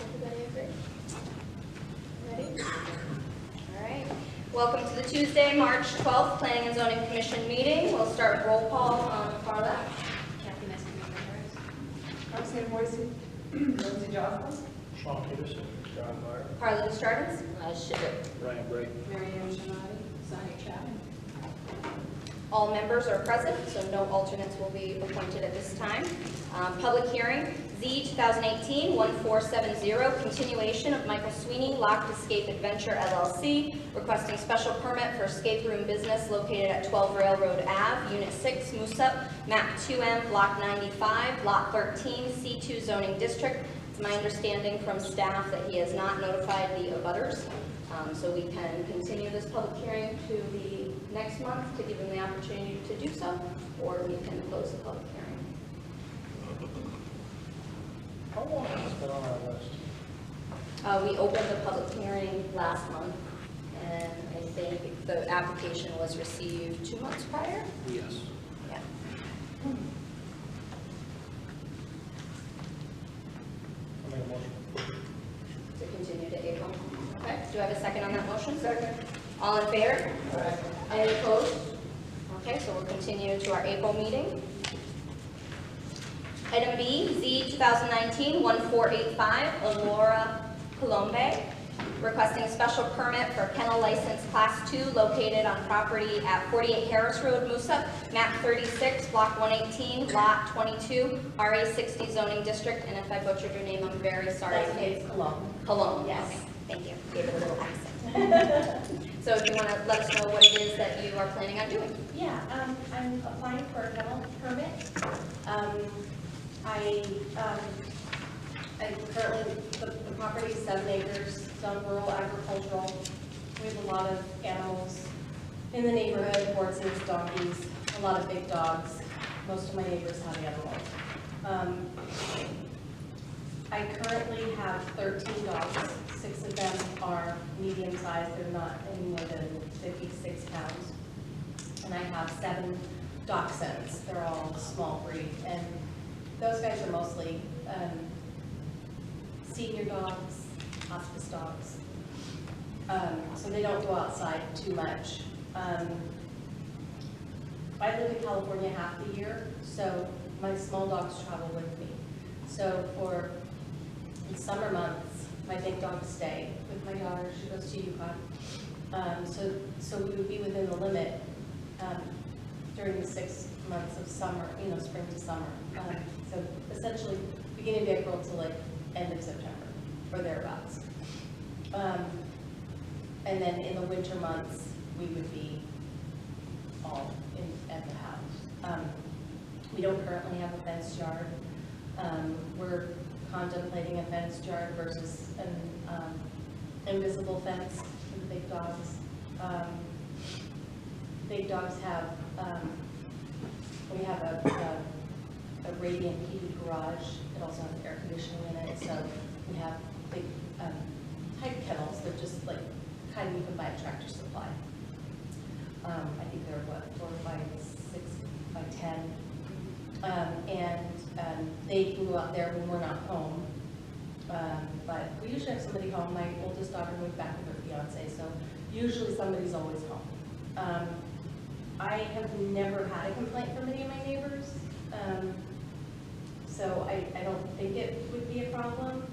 Everybody agree? Ready? All right. Welcome to the Tuesday, March 12th Planning and Zoning Commission meeting. We'll start with roll call on the far left. Kathy Meskin, Roxanne Boise, Lindsay Johnson, Sean Peterson, John Meyer, Carla Destrades, Ryan Brake. Mary Ann Shamati, Sonia Chapman. all members are present, so no alternates will be appointed at this time. Public hearing, Z 2018-1470, continuation of Michael Sweeney Locked Escape Adventure LLC, requesting special permit for escape room business located at 12 Railroad Ave, Unit 6, Moosup, Map 2M, Block 95, Lot 13, C2 zoning district. It's my understanding from staff that he has not notified the abutters, so we can continue this public hearing to the next month to give them the opportunity to do so, or we can close the public hearing. How long has this been on our list? We opened the public hearing last month, and I think the application was received 2 months prior. Yes. Yeah. I make a motion. To continue to April. Okay, do I have a second on that motion? Second. All in favor? Aye. Any opposed? Okay, so we'll continue to our April meeting. Item B, Z 2019-1485, Elora Colombe, requesting a special permit for kennel license Class 2 located on property at 48 Harris Road, Moosup, Map 36, Block 118, Lot 22, RA 60 zoning district. And if I butchered your name, I'm very sorry. It's Cologne. Cologne, Yes. okay, thank you. Gave it a little accent. So if you want to let us know what it is that you are planning on doing. Yeah, I'm applying for a kennel permit. I currently, the property is 7 acres, it's on rural agricultural. We have a lot of animals in the neighborhood, horses, donkeys, a lot of big dogs. Most of my neighbors have animals. I currently have 13 dogs. 6 of them are medium sized, they're not any more than 56 pounds. And I have 7 dachshunds, they're all small breed. And those guys are mostly senior dogs, hospice dogs. So they don't go outside too much. I live in California half the year, so my small dogs travel with me. So in summer months, my big dogs stay with my daughter. She goes to Yukon. So we would be within the limit during the 6 months of summer, spring to summer. So essentially, beginning of April to like end of September, or thereabouts. And then in the winter months, we would be all at the house. We don't currently have a fenced yard. We're contemplating a fenced yard versus an invisible fence for the big dogs. Big dogs have, we have a radiant heated garage. It also has air conditioning in it, so we have big type kennels. They're just like kind of you can buy at Tractor Supply. I think they're what, 4 by 6 by 10. And they can go out there when we're not home. But we usually have somebody home. My oldest daughter moved back with her fiance, so usually somebody's always home. I have never had a complaint from any of my neighbors, so I don't think it would be a problem.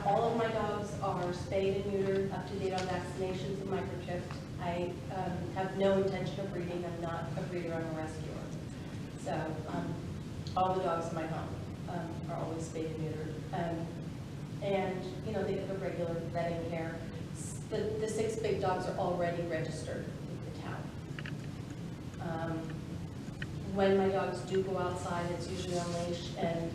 All of my dogs are spayed and neutered, up to date on vaccinations and microchipped. I have no intention of breeding. I'm not a breeder, I'm a rescuer. So all the dogs in my home are always spayed and neutered. And they get the regular vetting care. The 6 big dogs are already registered with the town. When my dogs do go outside, it's usually on leash, and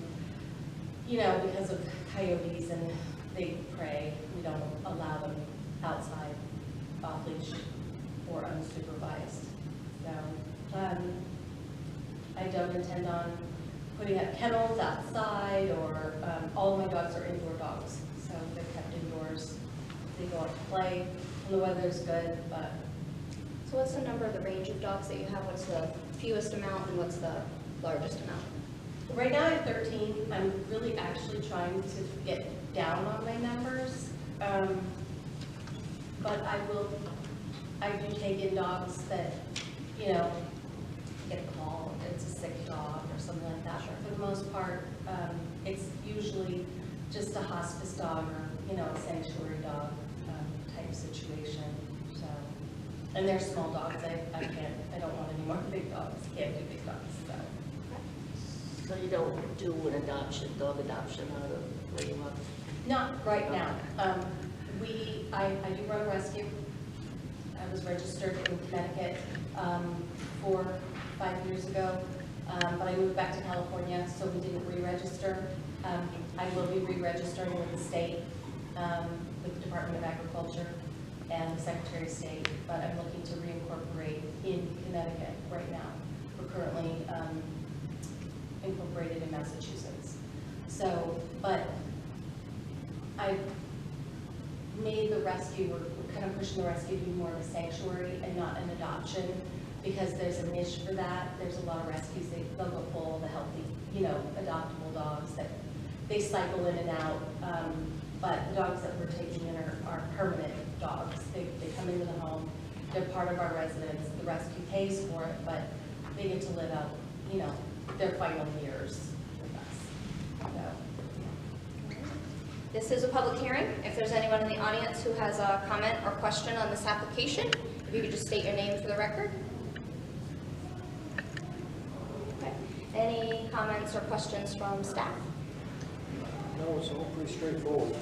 because of coyotes and they prey, we don't allow them outside off leash or unsupervised. So I don't intend on putting up kennels outside, or all of my dogs are indoor dogs, so they're kept indoors. They go out to play when the weather's good, but. So what's the number of the range of dogs that you have? What's the fewest amount and what's the largest amount? Right now I have 13. I'm really actually trying to get down on my numbers. But I do take in dogs that, you know, get a call, it's a sick dog or something like that. But for the most part, it's usually just a hospice dog or, you know, a sanctuary dog type situation. So, and they're small dogs. I don't want any more big dogs. Can't do big dogs. So. So you don't do an adoption, dog adoption out of where you are? Not right now. I do run a rescue. I was registered in Connecticut 5 years ago, but I moved back to California, so we didn't re-register. I will be re-registering with the state, with the Department of Agriculture and the Secretary of State, but I'm looking to reincorporate in Connecticut right now. We're currently incorporated in Massachusetts. So, but I've made the rescue, we're kind of pushing the rescue to be more of a sanctuary and not an adoption, because there's a niche for that. There's a lot of rescues, they'll go full, the healthy, you know, adoptable dogs that they cycle in and out. But the dogs that we're taking in are permanent dogs. They come into the home, they're part of our residence, the rescue pays for it, but they get to live out, you know, their final years with us. So, yeah. This is a public hearing. If there's anyone in the audience who has a comment or question on this application, if you could just state your name for the record. Okay. Any comments or questions from staff? No, it's all pretty straightforward.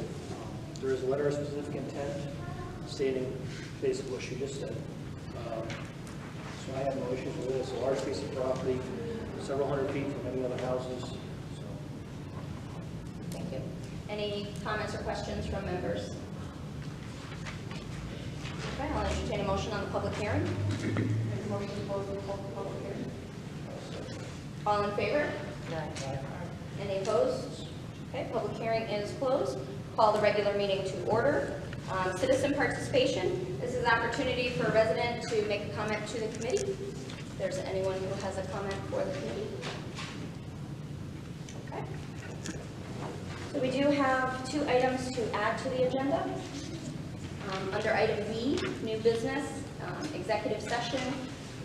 There is a letter of specific intent stating basically what she just said. So I have no issues with it. It's a large piece of property, several hundred feet from any other houses. So Thank you. Any comments or questions from members? Okay, I'll entertain a motion on the public hearing. Make a motion to close the public hearing. All in favor? Aye. Any opposed? Okay, public hearing is closed. Call the regular meeting to order. Citizen participation. This is an opportunity for a resident to make a comment to the committee. If there's anyone who has a comment for the committee. Okay. So we do have 2 items to add to the agenda. Under item B, new business, executive session,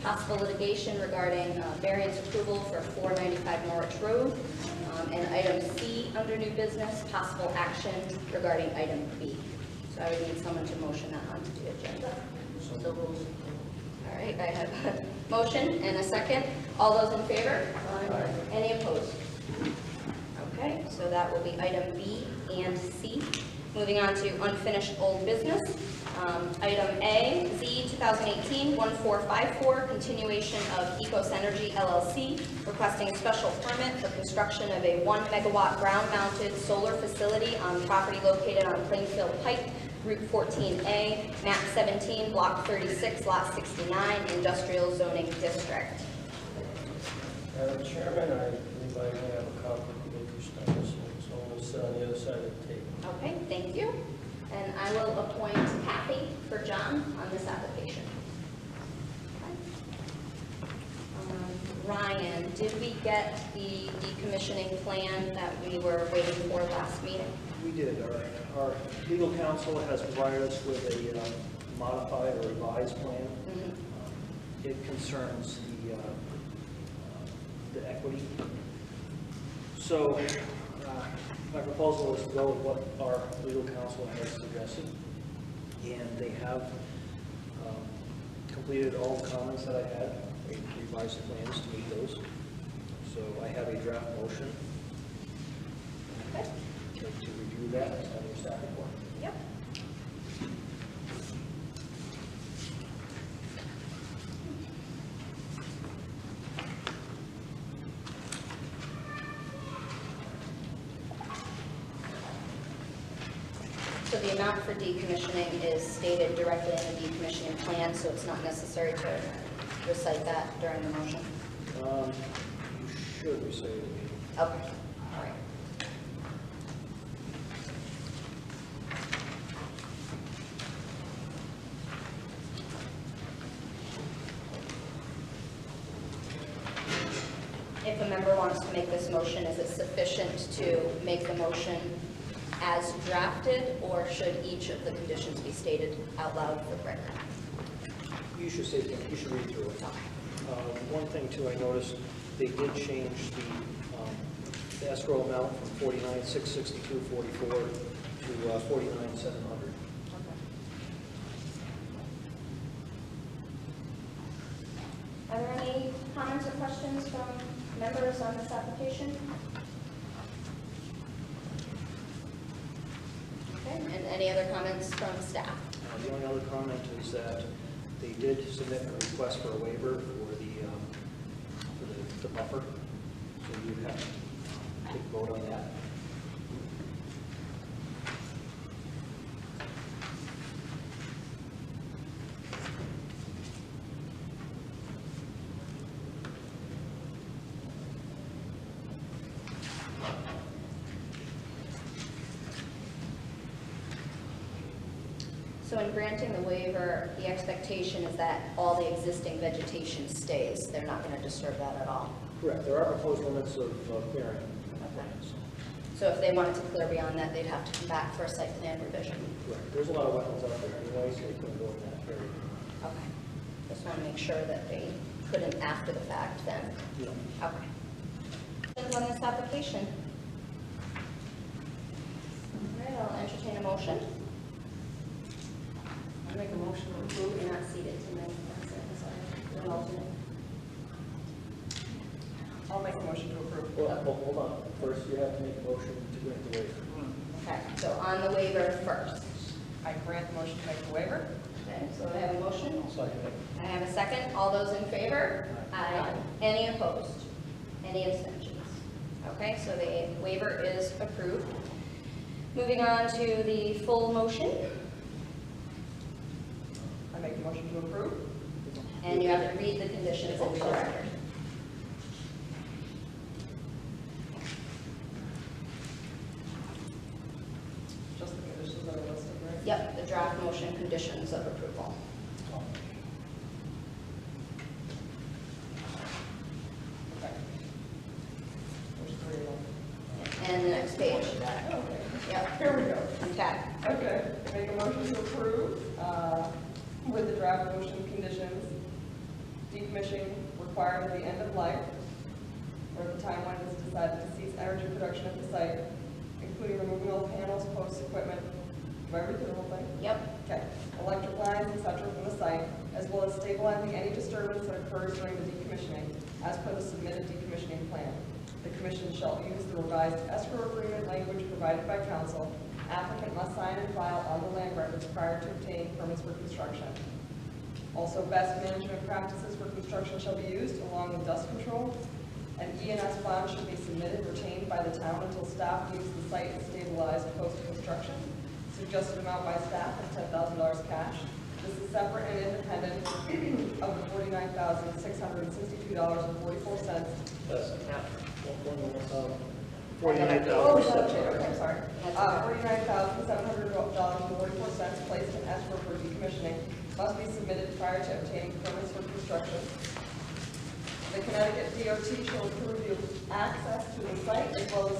possible litigation regarding variance approval for 495 Norwich Road. And item C, under new business, possible action regarding item B. So I would need someone to motion that onto the agenda. So moved. All right, I have a motion and a second. All those in favor? Aye. Any opposed? Okay, so that will be item B and C. Moving on to unfinished old business. Item A, Z 2018-1454, continuation of Ecos Energy LLC, requesting a special permit for construction of a 1 megawatt ground-mounted solar facility on property located on Plainfield Pike, Route 14A, map 17, block 36, lot 69, industrial zoning district. Madam Chairman, I believe I may have a conflict of interest on this one, so we'll sit on the other side of the table. Okay, thank you. And I will appoint Kathy for John on this application. Ryan, did we get the decommissioning plan that we were waiting for last meeting? we did. Our legal counsel has provided us with a modified or revised plan. It concerns the equity. So my proposal is to go with what our legal counsel has suggested, and they have completed all the comments that I had. They revised the plans to meet those. So I have a draft motion. Okay. To review that as part of your staff report. Yep. So the amount for decommissioning is stated directly in the decommissioning plan, so it's not necessary to recite that during the motion? You should recite it. Okay, all right. If a member wants wants to make this motion, is it sufficient to make the motion as drafted, or should each of the conditions be stated out loud for the record? You should say, you should read through it. One thing too, I noticed they did change the escrow amount from $49,662.44 to $49,700. Are there any comments or questions from members on this application? Okay, and any other comments from staff? The only other comment is that they did submit a request for a waiver for the buffer, so you have to take a vote on that. So in granting the waiver, the expectation is that all the existing vegetation stays. They're not going to disturb that at all. Correct. There are proposed limits of clearing. Okay. So if they wanted to clear beyond that, they'd have to come back for a site plan revision. Correct. There's a lot of wetlands out there anyway, so they couldn't go in that area. Okay. Just want to make sure that they couldn't after the fact then. No. Okay. Questions on this application? All right, I'll entertain a motion. I make a motion to approve. You're not seated tonight. That's it. Sorry. You're an alternate. I'll make a motion to approve. Well, hold on. First, you have to make a motion to grant the waiver. Okay, so on the waiver first. I grant the motion to make the waiver. Okay, so I have a motion. I'll second it. I have a second. All those in favor? Aye. Any opposed? Any abstentions? Okay, so the waiver is approved. Moving on to the full motion, I make a motion to approve. and you have to read the conditions into the record. Just the conditions that are listed, right? Yep, the draft motion conditions of approval. Okay. There's three of them. And the next page. Okay. Yep, Here we go. okay. Okay, I make a motion to approve with the draft motion conditions, decommissioning required at the end of life, or at the time when it is decided to cease energy production at the site, including removing all panels, posts, equipment. Do I read through the whole thing? Yep, Okay. Electric lines, etc. from the site, as well as stabilizing any disturbance that occurs during the decommissioning, as per the submitted decommissioning plan. The commission shall use the revised escrow agreement language provided by council. Applicant must sign and file on the land records prior to obtaining permits for construction. Also, best management practices for construction shall be used, along with dust control. An E&S bond should be submitted retained by the town until staff deems the site is stabilized post-construction. Suggested amount by staff is $10,000 cash. This is separate and independent of the $49,662.44. That's half. Oh, $49,000. I'm sorry. $49,700.44 placed in escrow for decommissioning must be submitted prior to obtaining permits for construction. The Connecticut DOT shall approve the access to the site as well as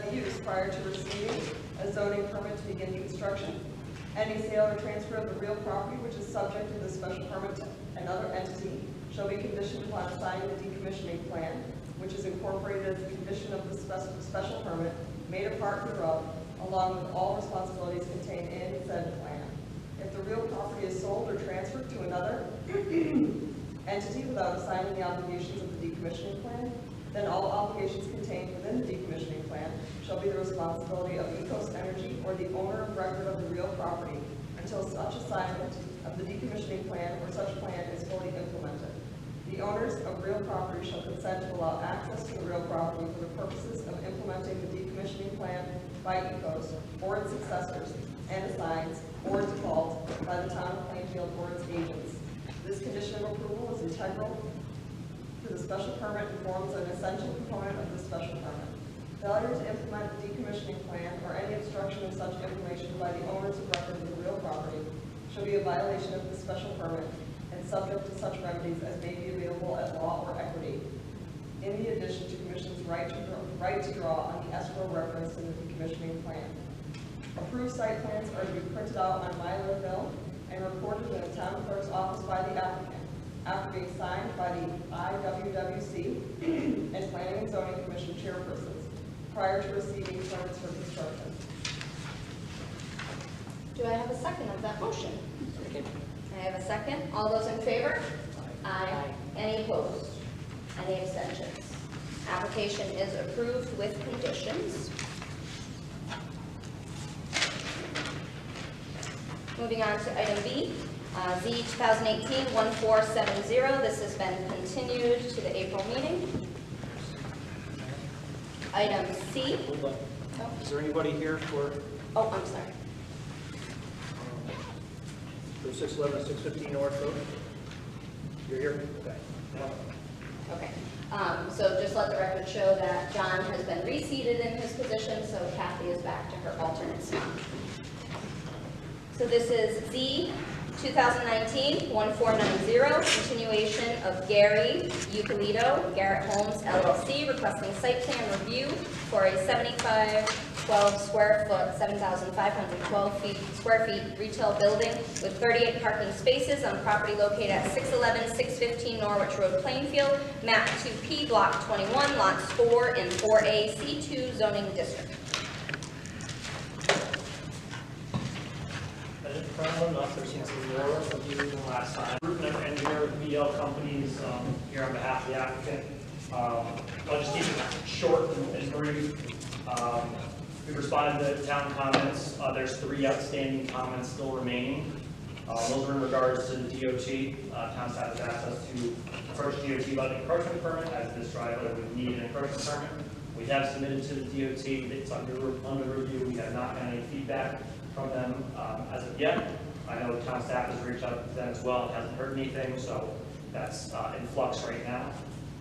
the use prior to receiving a zoning permit to begin construction. Any sale or transfer of the real property which is subject to the special permit to another entity shall be conditioned upon signing the decommissioning plan, which is incorporated as a condition of the special permit, made a part thereof, along with all responsibilities contained in said plan. If the real property is sold or transferred to another entity without assigning the obligations of the decommissioning plan, then all obligations contained within the decommissioning plan shall be the responsibility of Ecos Energy or the owner of record of the real property until such assignment of the decommissioning plan or such plan is fully implemented. The owners of real property shall consent to allow access to the real property for the purposes of implementing the decommissioning plan by Ecos or its successors and assigns or default by the town of Plainfield or its agents. This condition of approval is integral to the special permit and forms an essential component of the special permit. Failure to implement the decommissioning plan or any obstruction of such information by the owners of record of the real property shall be a violation of the special permit and subject to such remedies as may be available at law or equity. in the addition to Commission's right to draw on the escrow referenced in the decommissioning plan. Approved site plans are to be printed out on mylar film and recorded in the town clerk's office by the applicant, after being signed by the IWWC and Planning and Zoning Commission chairpersons, prior to receiving permits for construction. Do I have a second of that motion? Second. I have a second. All those in favor? Aye. Aye. Any opposed? Any abstentions? Application is approved with conditions. Moving on to item B, Z 2018-1470. This has been continued to the April meeting. Item C. Hold on. Oh, Is there anybody here for I'm sorry. 611 and 615 North Road? You're here? Okay. Okay. So just let the record show that John has been reseated in his position, so Kathy is back to her alternate spot. So this is Z 2019-1490, continuation of Gary Euclido, Garrett Homes LLC, requesting site plan review for a 7512 square foot, 7,512 square feet retail building with 38 parking spaces on property located at 611, 615 Norwich Road, Plainfield, map 2P, block 21, lots 4 and 4A, C2 zoning district. Enough, there's some more of you than last time. Root Never Engineer with BL Companies here on behalf of the applicant. I'll just keep it short and brief. We've responded to town comments. There's 3 outstanding comments still remaining. Those are in regards to the DOT. Town staff has asked us to approach DOT about an encroachment permit, as this driveway would need an encroachment permit. We have submitted to the DOT. It's under review. We have not gotten any feedback from them as of yet. I know town staff has reached out to them as well and hasn't heard anything, so that's in flux right now.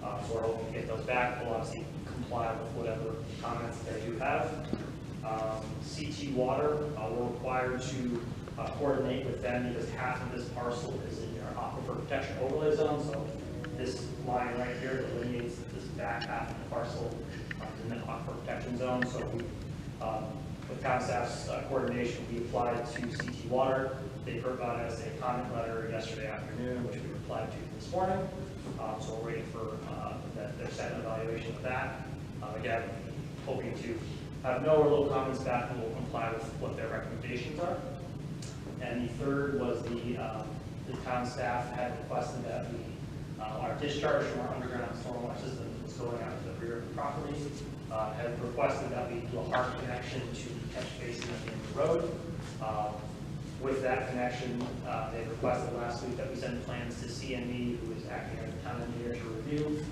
So we're hoping to get those back. We'll obviously comply with whatever comments they do have. CT Water, we're required to coordinate with them because half of this parcel is in your aquifer protection overlay zone. So this line right here delineates this back half of the parcel in the aquifer protection zone. So we with town staff's coordination, we applied to CT Water. They provided us a comment letter yesterday afternoon, which we replied to this morning. So we're waiting for their second evaluation of that. Again, hoping to have no or little comments back and we'll comply with what their recommendations are. And the third was the town staff had requested that we, our discharge from our underground stormwater system was going out to the rear of the property. Had requested that we do a hard connection to the catch basin at the end of the road. With that connection, they requested last week that we send plans to CME, who is acting as the town engineer, to review.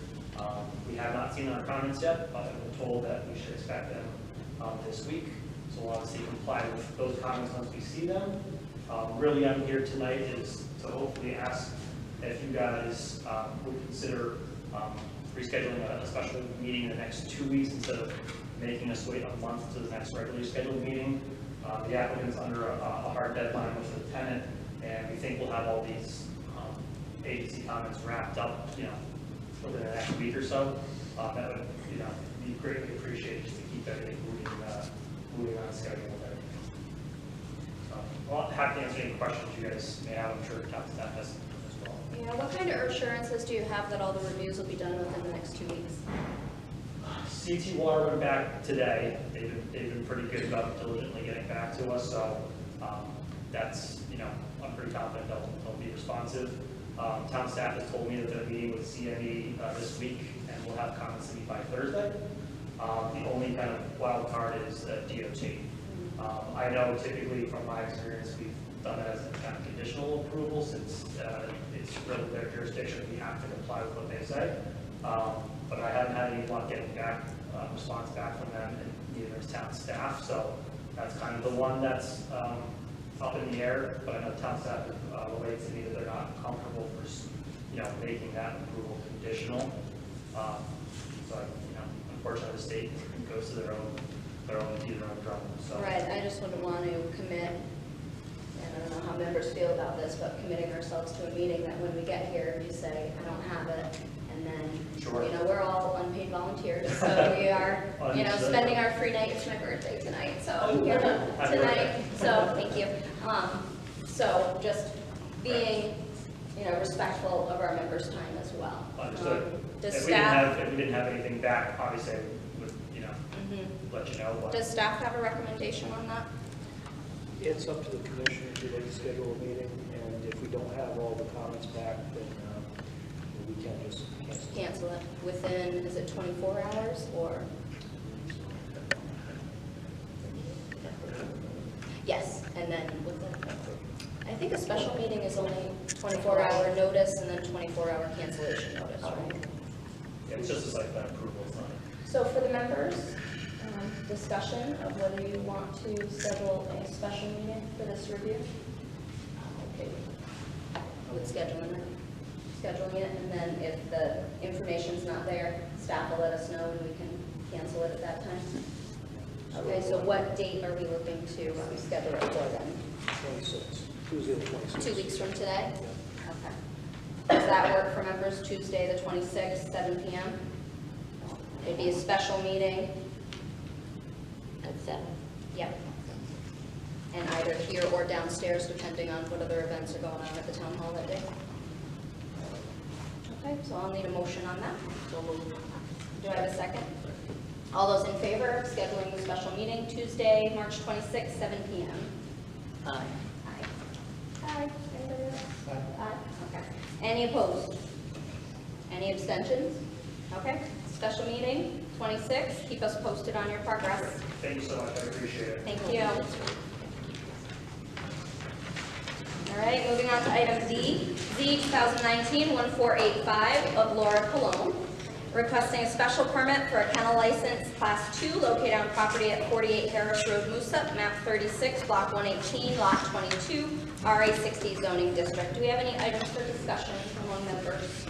We have not seen our comments yet, but I've been told that we should expect them this week. So we'll obviously comply with those comments once we see them. Really, I'm here tonight is to hopefully ask if you guys would consider rescheduling a special meeting in the next 2 weeks instead of making us wait a month to the next regularly scheduled meeting. The applicant's under a hard deadline with the tenant, and we think we'll have all these agency comments wrapped up, within the next week or so. That would, be greatly appreciated just to keep everything moving on schedule with everything. Well, happy to answer any questions you guys may have. I'm sure town staff has as well. Yeah, what kind of assurances do you have that all the reviews will be done within the next 2 weeks? CT Water went back today. They've been pretty good about diligently getting back to us, so that's, I'm pretty confident they'll be responsive. Town staff has told me that they're meeting with CME this week, and we'll have comments to me by Thursday. The only kind of wild card is DOT. I know typically from my experience, we've done it as a kind of conditional approval since it's really their jurisdiction. We have to comply with what they say. But I haven't had any luck getting response back from them, and neither has town staff. So that's kind of the one that's up in the air. But I know town staff relayed to me that they're not comfortable for making that approval conditional. So unfortunately, the state goes to their own drum. So. Right, I just wouldn't want to commit, and I don't know how members feel about this, but committing ourselves to a meeting that when we get here, you say, I don't have it, and And then, Sure. you know, we're all unpaid volunteers, so we are, you know, Understood. spending our free night. It's my birthday tonight, so Oh, here happy tonight, birthday. so thank you. So just being, you know, respectful of our members' time as well. Understood. Does If staff, we didn't have anything back, obviously, I would, you know, Mhm. let you know, but. Does staff have a recommendation on that? It's up to the commission if you'd like to schedule a meeting, and if we don't have all the comments back, then we can just cancel. Cancel it within, is it 24 hours or? Yes, and then I think a special meeting is only 24-hour notice and then 24-hour cancellation notice, right? Yeah, it's just a site plan approval, it's not. So for the members, discussion of whether you want to schedule a special meeting for this review. Okay. With scheduling it, and then if the information's not there, staff will let us know and we can cancel it at that time. Okay, so what date are we looking to schedule it for then? 26, Tuesday the 26th. 2 weeks from today? Yeah. Okay. Does that work for members? Tuesday, the 26th, 7 p.m.? It'd be a special meeting. At 7. Yep. And either here or downstairs, depending on what other events are going on at the town hall that day. Okay, so I'll need a motion on that. So moved. Do I have a second? All those in favor of scheduling the special meeting Tuesday, March 26th, 7 p.m.? Aye. Aye. Aye. Anybody else? Aye. Okay. Any opposed? Any abstentions? Okay. Special meeting, 26. Keep us posted on your progress. Thank you so much, I appreciate it. Thank you. All right, moving on to item D. Z 2019-1485 of Laura Colon, requesting a special permit for a kennel license Class 2 located on property at 48 Harris Road, Moosup, map 36, block 118, lot 22, RA 60 zoning district. Do we have any items for discussion among members?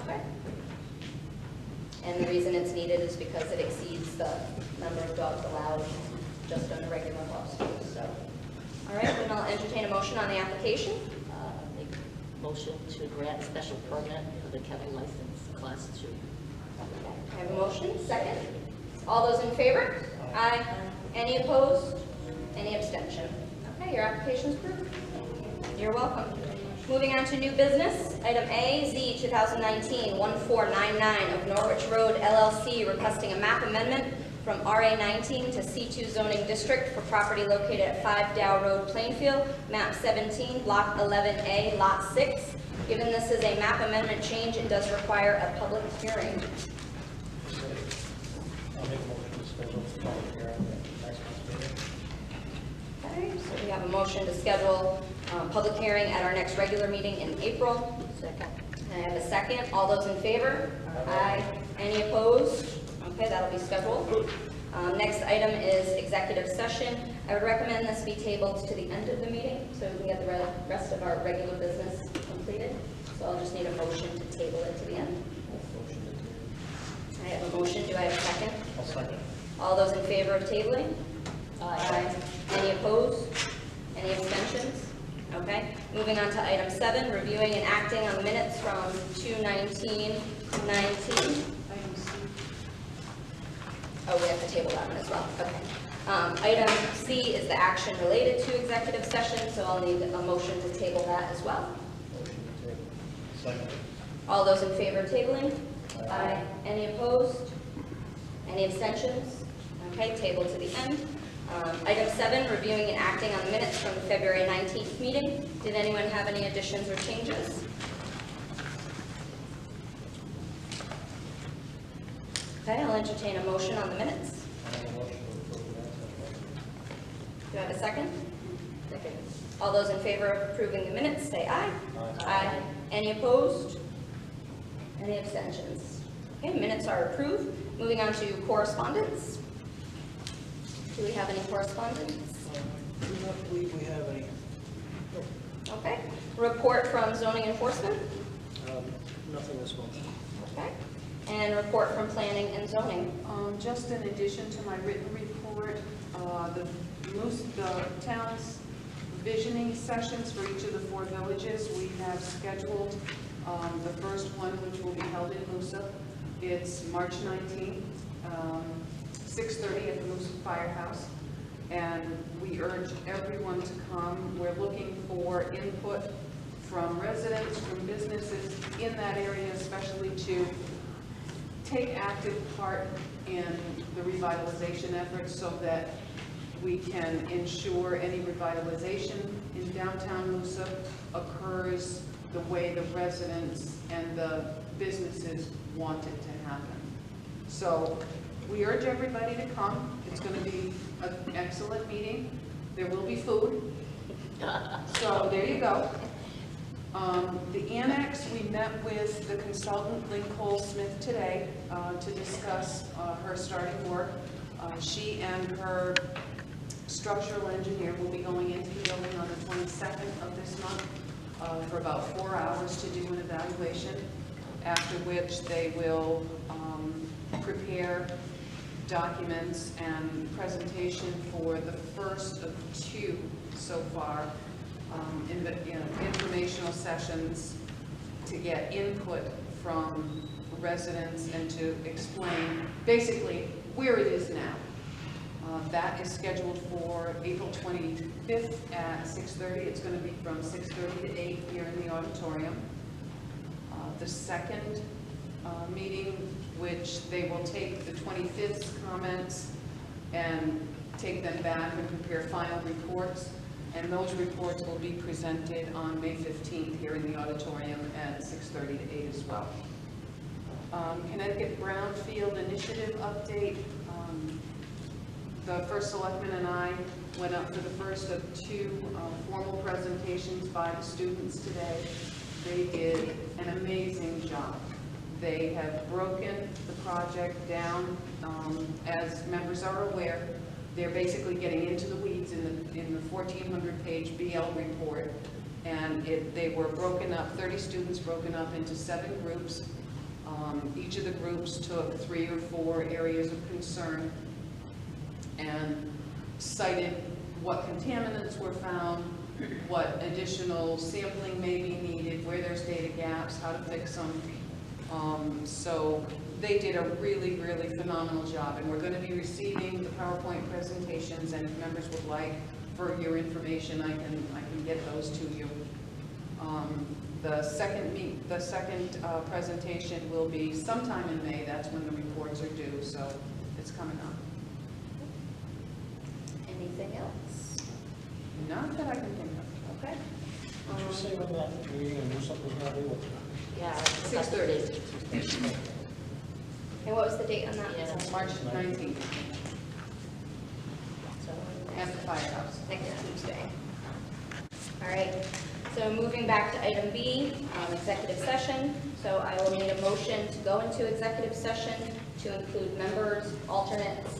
Okay. And the reason it's needed is because it exceeds the number of dogs allowed just under regular laws. So, all right, then I'll entertain a motion on the application. Make motion to grant special permit for the kennel license, Class 2. I have a motion, second. All those in favor? Aye. Any opposed? Any abstention? Okay, your application's approved. You're welcome. Moving on to new business, item A, Z 2019-1499 of Norwich Road LLC, requesting a map amendment from RA 19 to C2 zoning district for property located at 5 Dow Road, Plainfield, map 17, block 11A, lot 6. Given this is a map amendment change, it does require a public hearing. I'll make a motion to schedule the public hearing next month's meeting. Okay, so we have a motion to schedule public hearing at our next regular meeting in April. Second. And I have a second. All those in favor? Aye. Any opposed? Okay, that'll be scheduled. Next item is executive session. I would recommend this be tabled to the end of the meeting so we can get the rest of our regular business completed. So I'll just need a motion to table it to the end. I have a motion. Do I have a second? I'll second. All those in favor of tabling? Aye. Any opposed? Any abstentions? Okay. Moving on to item 7, reviewing and acting on the minutes from 2/19/19. Oh, we have to table that one as well. Okay. Item C is the action related to executive session, so I'll need a motion to table that as well. Motion to table. Second. All those in favor of tabling? Aye. Any opposed? Any abstentions? Okay, table to the end. Item 7, reviewing and acting on the minutes from the February 19th meeting. Did anyone have any additions or changes? Okay, I'll entertain a motion on the minutes. I have a motion to approve the minutes. Do I have a second? Second. All those in favor of approving the minutes, say aye. Aye. Any opposed? Any abstentions? Okay, minutes are approved. Moving on to correspondence. Do we have any correspondence? I do not believe we have any. Okay. Report from zoning enforcement. Nothing this month. Okay. And report from planning and zoning. Just in addition to my written report, the town's visioning sessions for each of the 4 villages. We have scheduled the first one, which will be held in Moosup. It's March 19th, 6:30 at the Moosup Firehouse. And we urge everyone to come. We're looking for input from residents, from businesses in that area, especially to take active part in the revitalization efforts so that we can ensure any revitalization in downtown Moosup occurs the way the residents and the businesses want it to happen. So we urge everybody to come. It's going to be an excellent meeting. There will be food. So there you go. The annex, we met with the consultant, Lynn Cole-Smith, today to discuss her starting work. She and her structural engineer will be going into the building on the 22nd of this month for about 4 hours to do an evaluation, after which they will prepare documents and presentation for the first of 2 so far, informational sessions to get input from residents and to explain basically where it is now. That is scheduled for April 25th at 6:30. It's going to be from 6:30 to 8 here in the auditorium. The second meeting, which they will take the 25th's comments and take them back and prepare final reports, and those reports will be presented on May 15th here in the auditorium at 6:30 to 8 as well. Connecticut Brownfield Initiative update. The first selectman and I went up for the first of 2 formal presentations by the students today. They did an amazing job. They have broken the project down. As members are aware, they're basically getting into the weeds in the 1,400-page BL report. And they were broken up, 30 students broken up into 7 groups. Each of the groups took 3 or 4 areas of concern and cited what contaminants were found, what additional sampling may be needed, where there's data gaps, how to fix them. So they did a really, really phenomenal job, and we're going to be receiving the PowerPoint presentations, and if members would like, for your information, I can get those to you. The second presentation will be sometime in May. That's when the reports are due, so it's coming up. Anything else? Not that I can think of. Okay. Did you say when that meeting in Moosup was going to be? What time? Yeah. 6:30. And what was the date on that? Yeah. March 19th at the firehouse. Next Tuesday. All right, so moving back to item B, executive session. So I will need a motion to go into executive session to include members, alternates,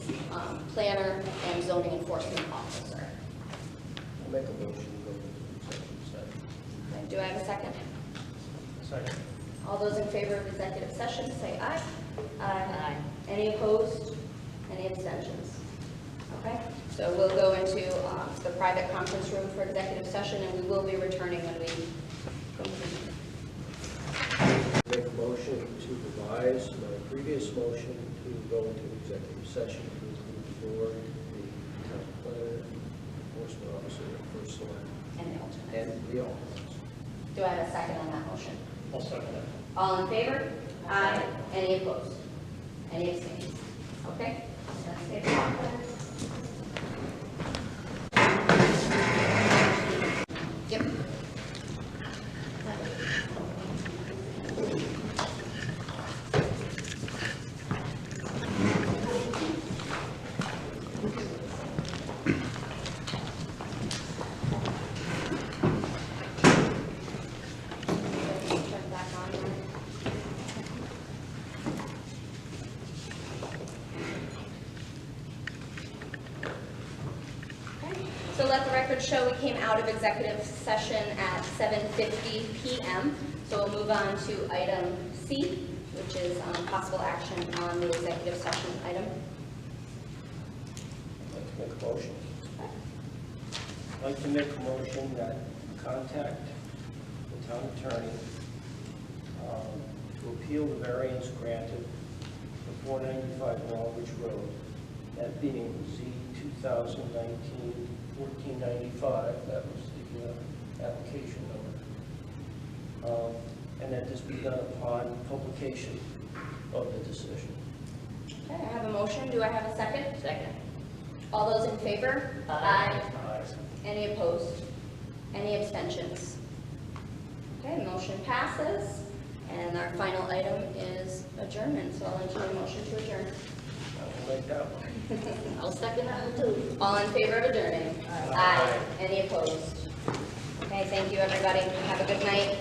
planner, and zoning enforcement officer. I'll make a motion to go into executive session. Okay, do I have a second? Second. All those in favor of executive session, say aye. Aye. Any opposed? Any abstentions? Okay, so we'll go into the private conference room for executive session, and we will be returning when we complete. Make a motion to revise my previous motion to go into executive session to include the board, the town planner, enforcement officer, and first select, And the alternates. and the alternates. Do I have a second on that motion? I'll second it. All in favor? Aye. Any opposed? Any abstentions? Okay? That's it. Yep. Turn back on there. So let the record show we came out of executive session at 7:50 p.m. So we'll move on to item C, which is possible action on the executive session item. I'd like to make a motion. I'd like to make a motion that contact the town attorney to appeal the variance granted for 495 Walbridge Road, that being Z 2019-1495, that was the application number, and that this be done upon publication of the decision. Okay, I have a motion. Do I have a second? Second. All those in favor? Aye. Any opposed? Any abstentions? Okay, motion passes. And our final item is adjournment, so I'll entertain a motion to adjourn. I will make that one. I'll second that one too. All in favor of adjourning? Aye. Any opposed? Okay, thank you, everybody. Have a good night.